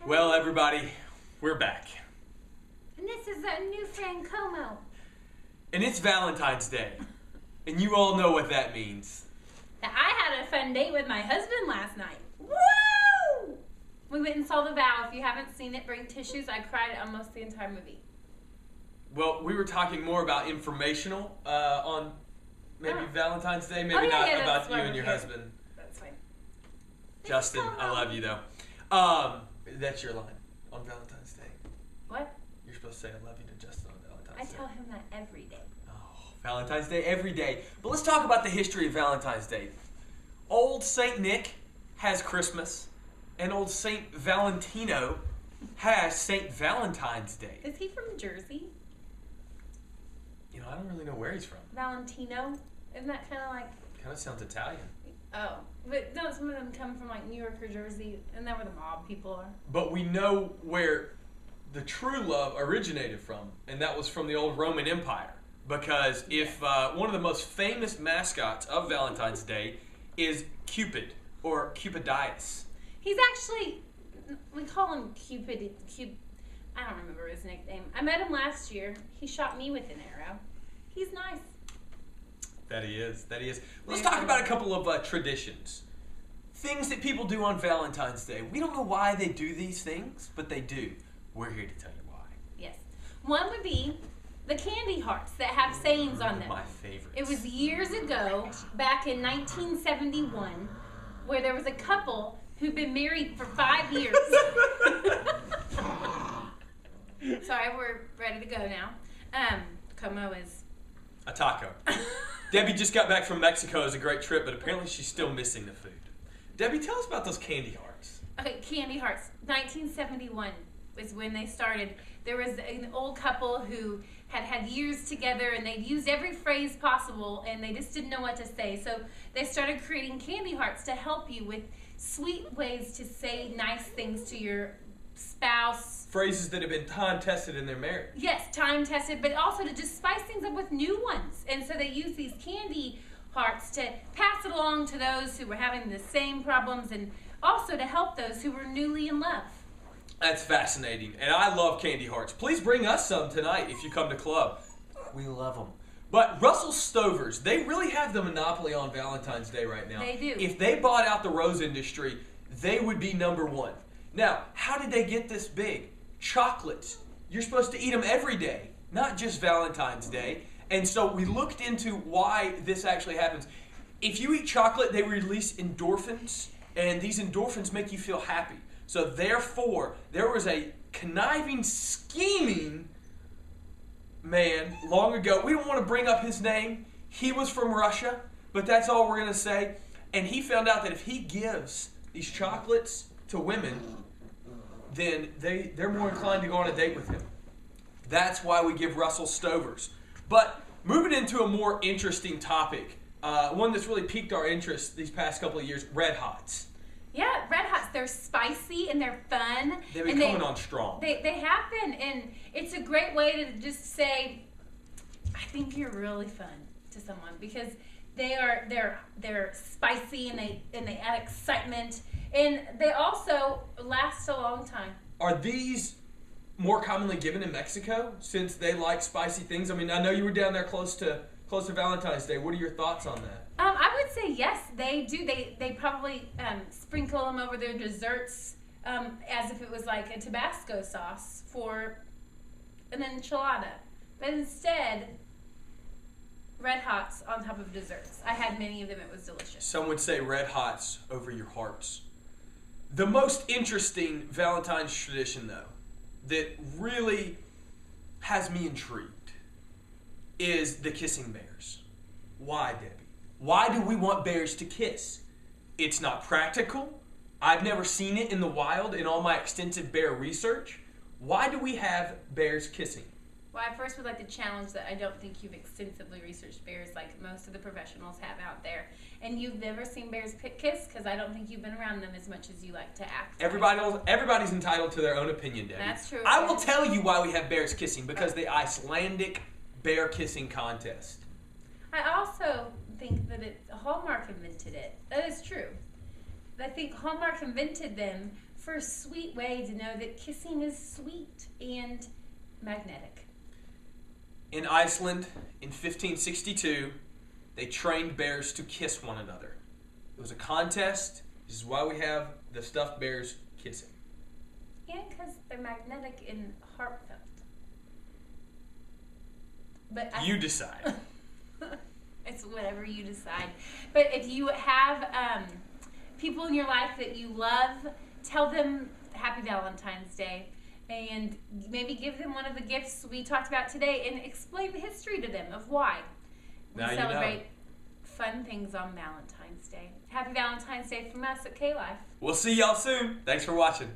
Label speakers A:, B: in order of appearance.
A: Well, everybody, we're back.
B: And this is our new friend Como.
A: And it's Valentine's Day. And you all know what that means.
B: Now, I had a fun date with my husband last night. Woo! We went and saw The Vow. If you haven't seen it, bring tissues. I cried almost the entire movie.
A: Well, we were talking more about informational on maybe Valentine's Day, maybe not about you and your husband.
B: That's fine.
A: Justin, I love you though. That's your line on Valentine's Day.
B: What?
A: You're supposed to say I love you to Justin on Valentine's Day.
B: I tell him that every day.
A: Oh, Valentine's Day every day. But let's talk about the history of Valentine's Day. Old Saint Nick has Christmas, and old Saint Valentino has Saint Valentine's Day.
B: Is he from Jersey?
A: You know, I don't really know where he's from.
B: Valentino? Isn't that kind of like...
A: Kind of sounds Italian.
B: Oh, but don't some of them come from like New York or Jersey? Isn't that where the mob people are?
A: But we know where the true love originated from, and that was from the old Roman Empire. Because if one of the most famous mascots of Valentine's Day is Cupid, or Cupidius.
B: He's actually, we call him Cupid. I don't remember his nickname. I met him last year. He shot me with an arrow. He's nice.
A: That he is. Let's talk about a couple of traditions. Things that people do on Valentine's Day. We don't know why they do these things, but they do. We're here to tell you why.
B: Yes. One would be the candy hearts that have sayings on them.
A: My favorite.
B: It was years ago, back in 1971, where there was a couple who'd been married for 5 years. Sorry, we're ready to go now. Como is...
A: a taco. Debbie just got back from Mexico. It was a great trip, but apparently she's still missing the food. Debbie, tell us about those candy hearts.
B: Okay, candy hearts. 1971 is when they started. There was an old couple who had years together, and they'd used every phrase possible, and they just didn't know what to say. So they started creating candy hearts to help you with sweet ways to say nice things to your spouse.
A: Phrases that have been time-tested in their marriage.
B: Yes, time-tested, but also to just spice things up with new ones. And so they use these candy hearts to pass it along to those who were having the same problems, and also to help those who were newly in love.
A: That's fascinating, and I love candy hearts. Please bring us some tonight if you come to club. We love them. But Russell Stovers, they really have the monopoly on Valentine's Day right now.
B: They do.
A: If they bought out the rose industry, they would be number one. Now, how did they get this big? Chocolates. You're supposed to eat them every day, not just Valentine's Day. And so we looked into why this actually happens. If you eat chocolate, they release endorphins, and these endorphins make you feel happy. So therefore, there was a conniving, scheming man long ago. We don't want to bring up his name. He was from Russia, but that's all we're going to say. And he found out that if he gives these chocolates to women, then they're more inclined to go on a date with him. That's why we give Russell Stovers. But moving into a more interesting topic, one that's really piqued our interest these past couple of years, Red Hots.
B: Yeah, Red Hots, they're spicy and they're fun.
A: They've been coming on strong.
B: They have been, and it's a great way to just say, I think you're really fun to someone, because they're spicy and they add excitement, and they also last a long time.
A: Are these more commonly given in Mexico since they like spicy things? I mean, I know you were down there close to Valentine's Day. What are your thoughts on that?
B: I would say yes, they do. They probably sprinkle them over their desserts as if it was like a Tabasco sauce for an enchilada. But instead, Red Hots on top of desserts. I had many of them. It was delicious.
A: Some would say Red Hots over your hearts. The most interesting Valentine's tradition, though, that really has me intrigued is the kissing bears. Why, Debbie? Why do we want bears to kiss? It's not practical. I've never seen it in the wild in all my extensive bear research. Why do we have bears kissing?
B: Well, I first would like to challenge that I don't think you've extensively researched bears like most of the professionals have out there. And you've never seen bears kiss, because I don't think you've been around them as much as you like to act.
A: Everybody's entitled to their own opinion, Debbie.
B: That's true.
A: I will tell you why we have bears kissing, because the Icelandic bear kissing contest.
B: I also think that Hallmark invented it. That is true. I think Hallmark invented them for a sweet way to know that kissing is sweet and magnetic.
A: In Iceland, in 1562, they trained bears to kiss one another. It was a contest. This is why we have the stuffed bears kissing.
B: And because they're magnetic and heartfelt. But
A: You decide.
B: It's whatever you decide. But if you have people in your life that you love, tell them Happy Valentine's Day. And maybe give them one of the gifts we talked about today and explain the history to them of why we
A: Now you
B: celebrate
A: know.
B: fun things on Valentine's Day. Happy Valentine's Day from us at K-Life.
A: We'll see y'all soon. Thanks for watching.